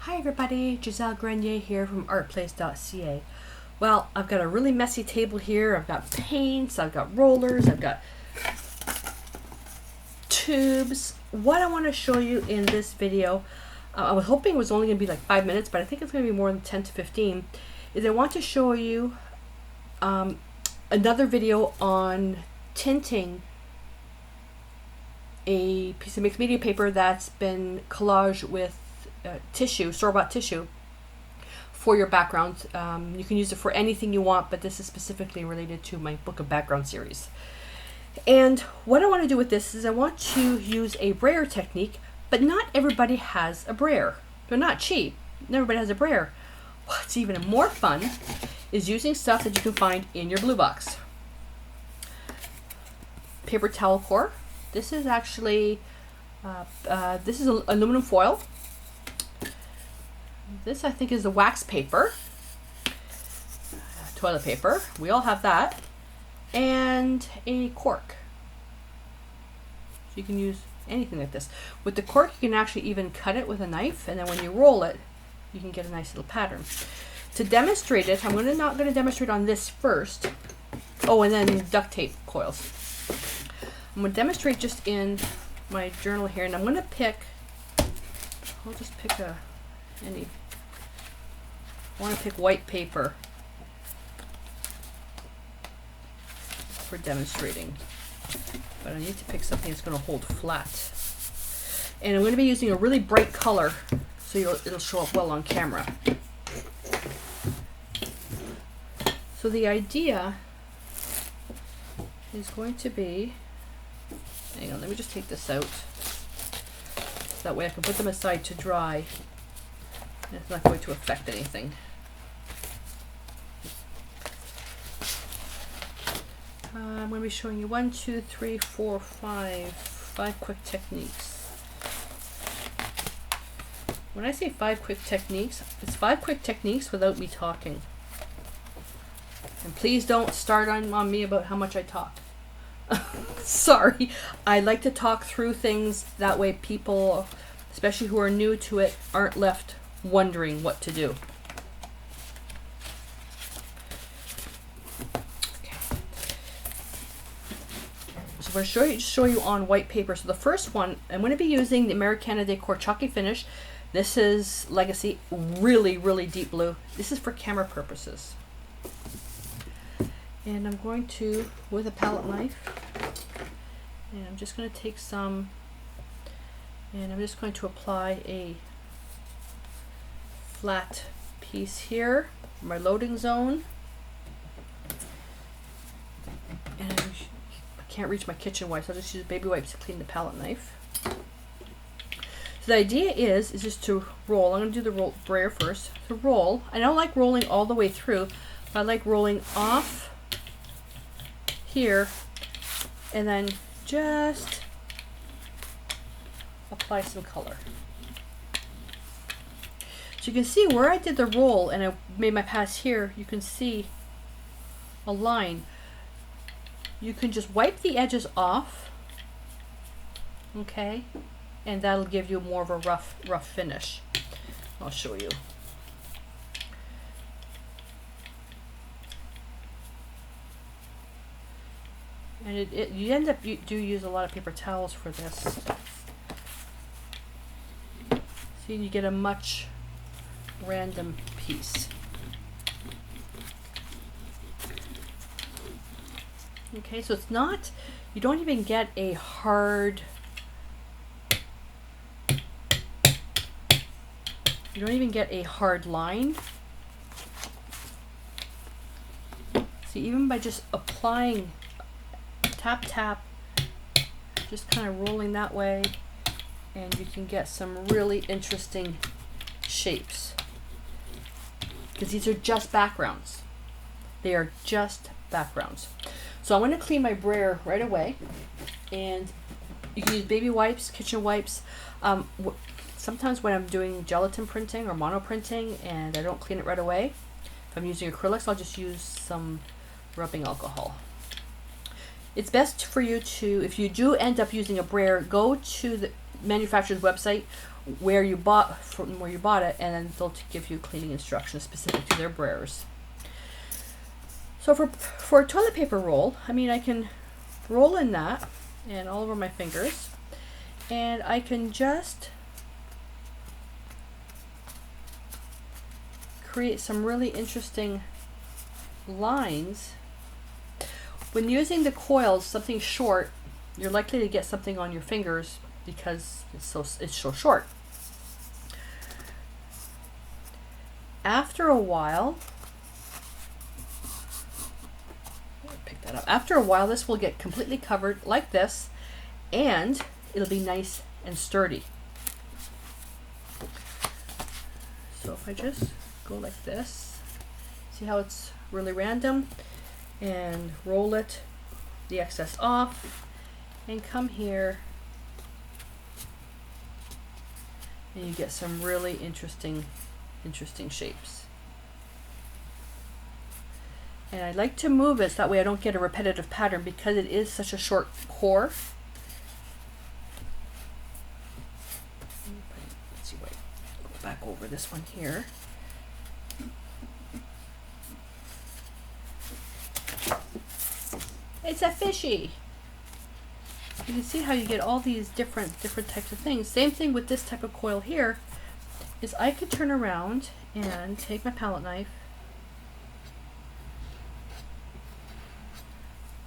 Hi everybody, Giselle Grenier here from ArtPlace.ca. Well, I've got a really messy table here. I've got paints, I've got rollers, I've got tubes. What I want to show you in this video, I was hoping it was only going to be like 5 minutes, but I think it's going to be more than 10 to 15, is I want to show you another video on tinting a piece of mixed media paper that's been collaged with tissue, store-bought tissue, for your background. You can use it for anything you want, but this is specifically related to my Book of Background series. And what I want to do with this is I want to use a brayer technique, but not everybody has a brayer. They're not cheap. Not everybody has a brayer. What's even more fun is using stuff that you can find in your blue box. Paper towel core. This is actually this is aluminum foil. This I think is the wax paper, toilet paper. We all have that, and a cork. So you can use anything like this. With the cork, you can actually even cut it with a knife, and then when you roll it, you can get a nice little pattern. To demonstrate it, I'm not going to demonstrate on this first. Oh, and then duct tape coils. I'm going to demonstrate just in my journal here, and I'm going to pick, I'll just pick any, I want to pick white paper for demonstrating, but I need to pick something that's going to hold flat. And I'm going to be using a really bright color, so it'll show up well on camera. So the idea is going to be, hang on, let me just take this out. That way I can put them aside to dry. And it's not going to affect anything. I'm going to be showing you 1, 2, 3, 4, 5 quick techniques. When I say 5 quick techniques, it's 5 quick techniques without me talking. And please don't start on me about how much I talk. Sorry, I like to talk through things, that way people, especially who are new to it, aren't left wondering what to do. Okay. So I'm going to show you on white paper. So the first one, I'm going to be using the Americana Decor Chalky Finish. This is Legacy, really, really deep blue. This is for camera purposes. And I'm going to, with a palette knife, and I'm just going to take some, and I'm just going to apply a flat piece here, my loading zone. And I can't reach my kitchen wipes, so I'll just use baby wipes to clean the palette knife. So the idea is just to roll. I'm going to do the brayer first. To roll, I don't like rolling all the way through, but I like rolling off here and then just apply some color. So you can see where I did the roll and I made my pass here, you can see a line. You can just wipe the edges off, okay, and that'll give you more of a rough finish. I'll show you. And you end up, you do use a lot of paper towels for this. See, you get a much random piece. Okay, so it's not, you don't even get a hard, line. See, even by just applying, tap, just kind of rolling that way, and you can get some really interesting shapes. Because these are just backgrounds. They are just backgrounds. So I'm going to clean my brayer right away, and you can use baby wipes, kitchen wipes. Sometimes when I'm doing gelatin printing or mono printing and I don't clean it right away, if I'm using acrylics, I'll just use some rubbing alcohol. It's best for you to, if you do end up using a brayer, go to the manufacturer's website where you bought it, and then they'll give you cleaning instructions specific to their brayers. So for a toilet paper roll, I mean, I can roll in that and all over my fingers, and I can just create some really interesting lines. When using the coils, something short, you're likely to get something on your fingers because it's so short. After a while, pick that up. After a while, this will get completely covered like this, and it'll be nice and sturdy. So if I just go like this, see how it's really random, and roll it, the excess off, and come here, and you get some really interesting shapes. And I like to move it so that way I don't get a repetitive pattern because it is such a short core. Let's see, wait, go back over this one here. It's a fishy. You can see how you get all these different types of things. Same thing with this type of coil here, is I could turn around and take my palette knife.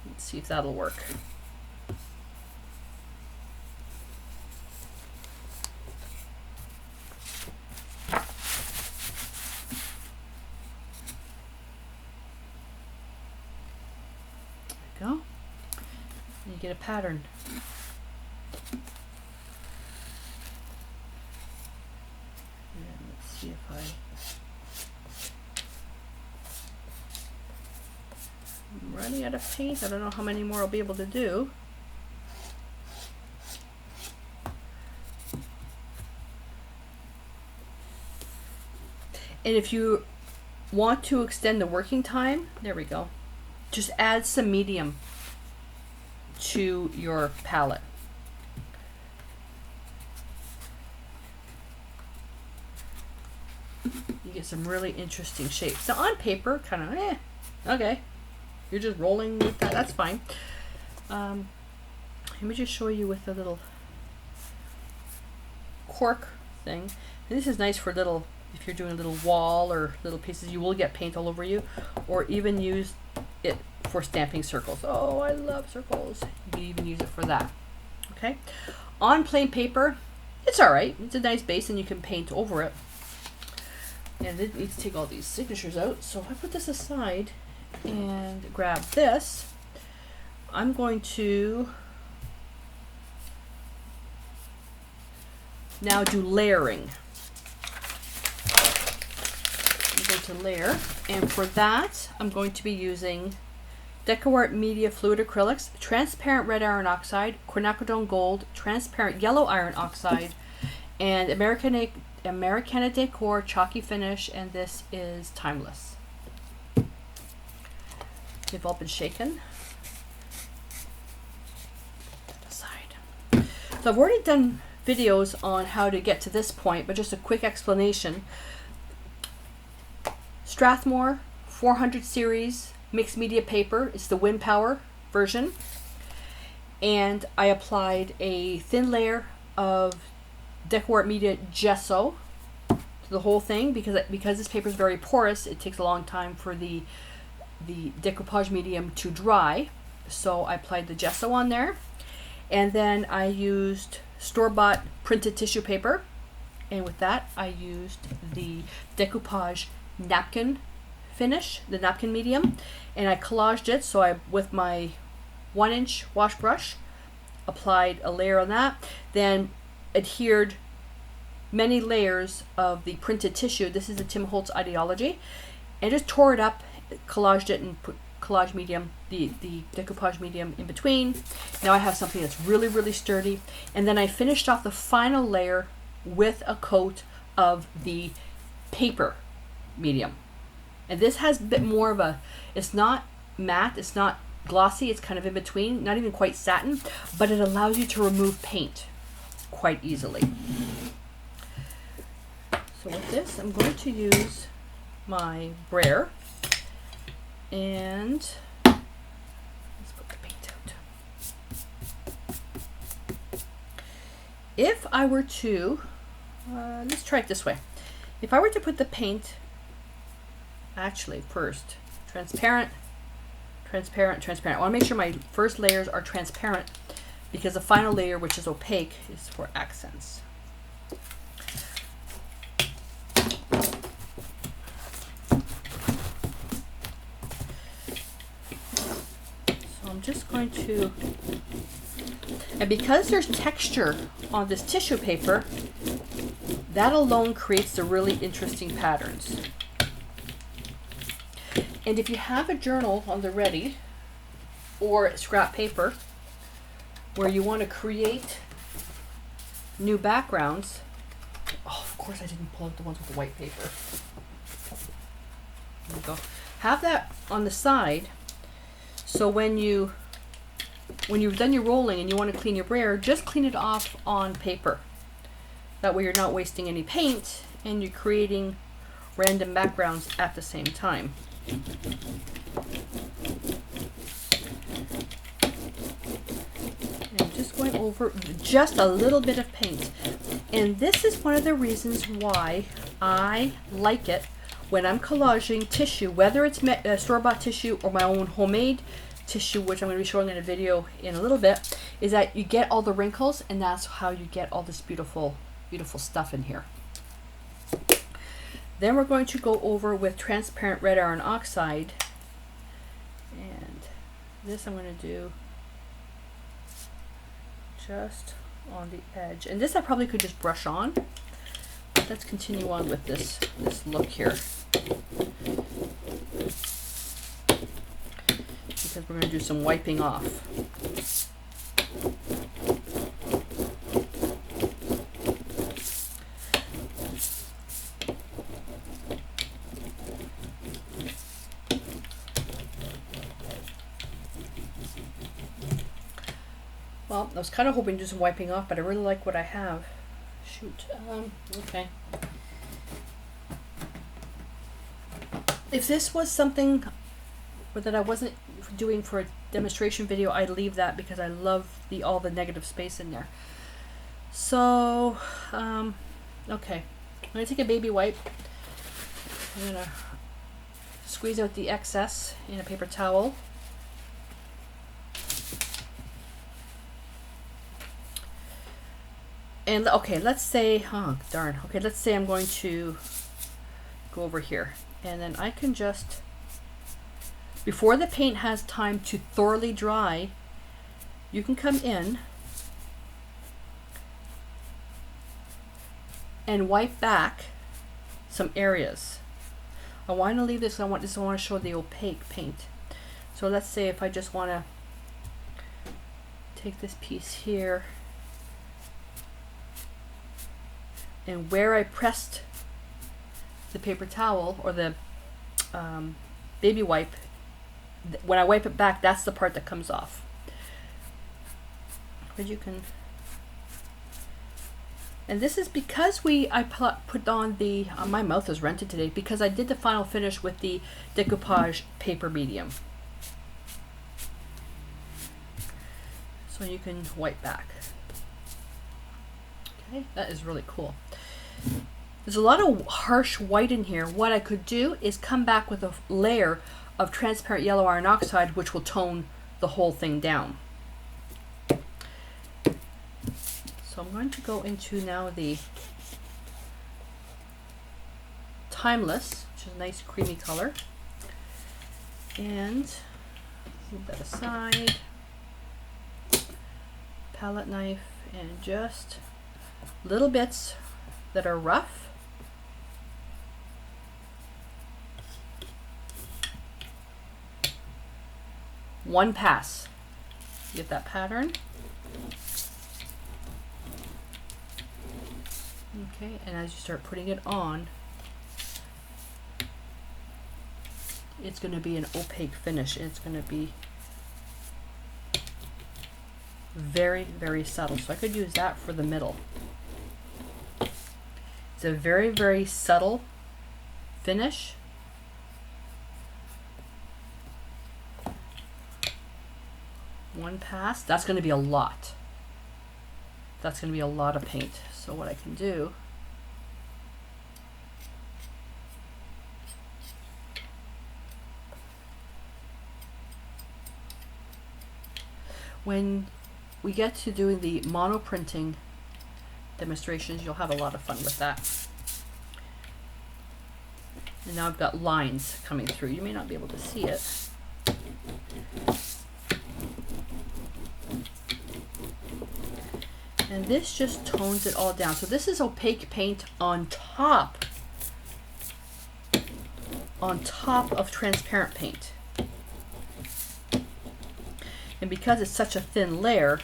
Let's see if that'll work. Go. And you get a pattern. And let's see if I'm running out of paint. I don't know how many more I'll be able to do. And if you want to extend the working time, there we go. Just add some medium to your palette. You get some really interesting shapes. Now on paper, kind of, okay. You're just rolling with that, that's fine. Let me just show you with a little cork thing. And this is nice for little, if you're doing a little wall or little pieces, you will get paint all over you, or even use it for stamping circles. Oh, I love circles. You can even use it for that. Okay. On plain paper, it's all right. It's a nice base and you can paint over it. And I didn't need to take all these signatures out. So if I put this aside and grab this, I'm going to now do layering. I'm going to layer, and for that I'm going to be using DecoArt Media Fluid Acrylics, Transparent Red Iron Oxide, Quinacridone Gold, Transparent Yellow Iron Oxide, and Americana Decor Chalky Finish, and this is Timeless. They've all been shaken. Put that aside. So I've already done videos on how to get to this point, but just a quick explanation. Strathmore 400 series mixed media paper. It's the Wind Power version. And I applied a thin layer of DecoArt Media gesso to the whole thing because this paper is very porous. It takes a long time for the decoupage medium to dry. So I applied the gesso on there. And then I used store-bought printed tissue paper. And with that, I used the decoupage napkin finish, the napkin medium, and I collaged it. So I, with my 1-inch wash brush, applied a layer on that, then adhered many layers of the printed tissue. This is the Tim Holtz Ideology, and just tore it up, collaged it, and put collage medium, the decoupage medium in between. Now I have something that's really, really sturdy. And then I finished off the final layer with a coat of the paper medium. And this has a bit more of a, it's not matte, it's not glossy, it's kind of in between, not even quite satin, but it allows you to remove paint quite easily. So with this, I'm going to use my brayer, and let's put the paint out. If I were to, let's try it this way. If I were to put the paint, actually first, transparent, transparent, transparent. I want to make sure my first layers are transparent because the final layer, which is opaque, is for accents. So I'm just going to, and because there's texture on this tissue paper, that alone creates the really interesting patterns. And if you have a journal on the ready or scrap paper where you want to create new backgrounds, oh, of course I didn't pull out the ones with the white paper. There you go. Have that on the side, so when you've done your rolling and you want to clean your brayer, just clean it off on paper. That way you're not wasting any paint and you're creating random backgrounds at the same time. And just going over just a little bit of paint. And this is one of the reasons why I like it when I'm collaging tissue, whether it's store-bought tissue or my own homemade tissue, which I'm going to be showing in a video in a little bit, is that you get all the wrinkles, and that's how you get all this beautiful, beautiful stuff in here. Then we're going to go over with transparent red iron oxide, and this I'm going to do just on the edge. And this I probably could just brush on, but let's continue on with this look here, because we're going to do some wiping off. Well, I was kind of hoping to do some wiping off, but I really like what I have. Shoot. Okay. If this was something that I wasn't doing for a demonstration video, I'd leave that because I love all the negative space in there. So, okay. I'm going to take a baby wipe. I'm going to squeeze out the excess in a paper towel. And okay, let's say, oh darn, okay, let's say I'm going to go over here, and then I can just, before the paint has time to thoroughly dry, you can come in and wipe back some areas. I want to leave this, I want to show the opaque paint. So let's say if I just want to take this piece here, and where I pressed the paper towel or the baby wipe, when I wipe it back, that's the part that comes off. But you can, and this is because I put on the, my mouth is rented today, because I did the final finish with the decoupage paper medium. So you can wipe back. Okay, that is really cool. There's a lot of harsh white in here. What I could do is come back with a layer of transparent yellow iron oxide, which will tone the whole thing down. So I'm going to go into now the Timeless, which is a nice creamy color, and move that aside. Palette knife, and just little bits that are rough. One pass. Get that pattern. Okay, and as you start putting it on, it's going to be an opaque finish. It's going to be very, very subtle. So I could use that for the middle. It's a very, very subtle finish. One pass. That's going to be a lot. That's going to be a lot of paint. So what I can do, when we get to doing the mono printing demonstrations, you'll have a lot of fun with that. And now I've got lines coming through. You may not be able to see it. And this just tones it all down. So this is opaque paint on top of transparent paint. And because it's such a thin layer,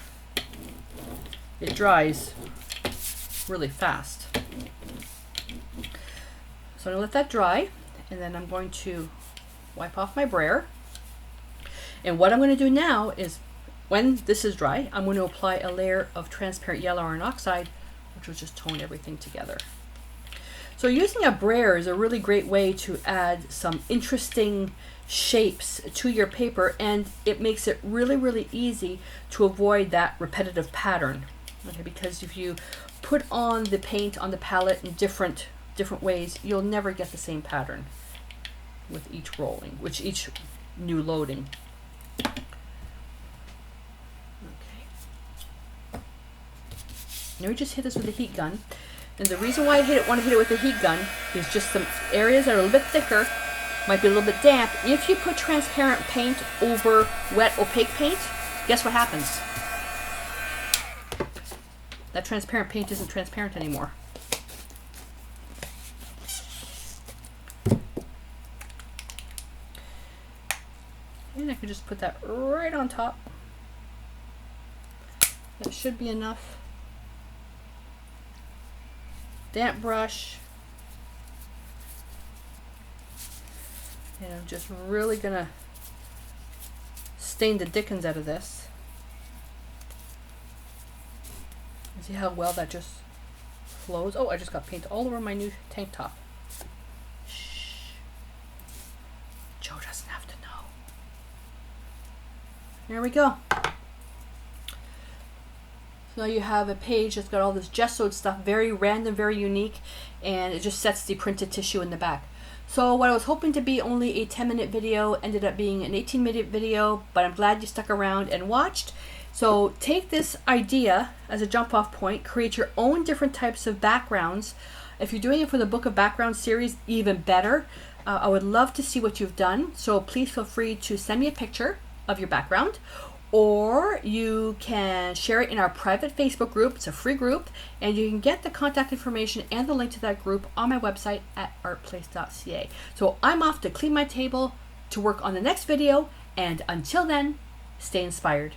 it dries really fast. So I'm going to let that dry, and then I'm going to wipe off my brayer. And what I'm going to do now is, when this is dry, I'm going to apply a layer of transparent yellow iron oxide, which will just tone everything together. So using a brayer is a really great way to add some interesting shapes to your paper, and it makes it really, really easy to avoid that repetitive pattern. Okay, because if you put on the paint on the palette in different ways, you'll never get the same pattern with each rolling, each new loading. Now we just hit this with a heat gun. And the reason why I want to hit it with a heat gun is just some areas that are a little bit thicker, might be a little bit damp. If you put transparent paint over wet opaque paint, guess what happens? That transparent paint isn't transparent anymore. And I can just put that right on top. That should be enough. Damp brush. And I'm just really gonna stain the dickens out of this. And see how well that just flows. Oh, I just got paint all over my new tank top. Shh. Joe doesn't have to know. There we go. So now you have a page that's got all this gessoed stuff, very random, very unique, and it just sets the printed tissue in the back. So what I was hoping to be only a 10-minute video ended up being an 18-minute video, but I'm glad you stuck around and watched. So take this idea as a jump-off point, create your own different types of backgrounds. If you're doing it for the Book of Background series, even better. I would love to see what you've done, so please feel free to send me a picture of your background, or you can share it in our private Facebook group. It's a free group, and you can get the contact information and the link to that group on my website at ArtPlace.ca. So I'm off to clean my table to work on the next video, and until then, stay inspired.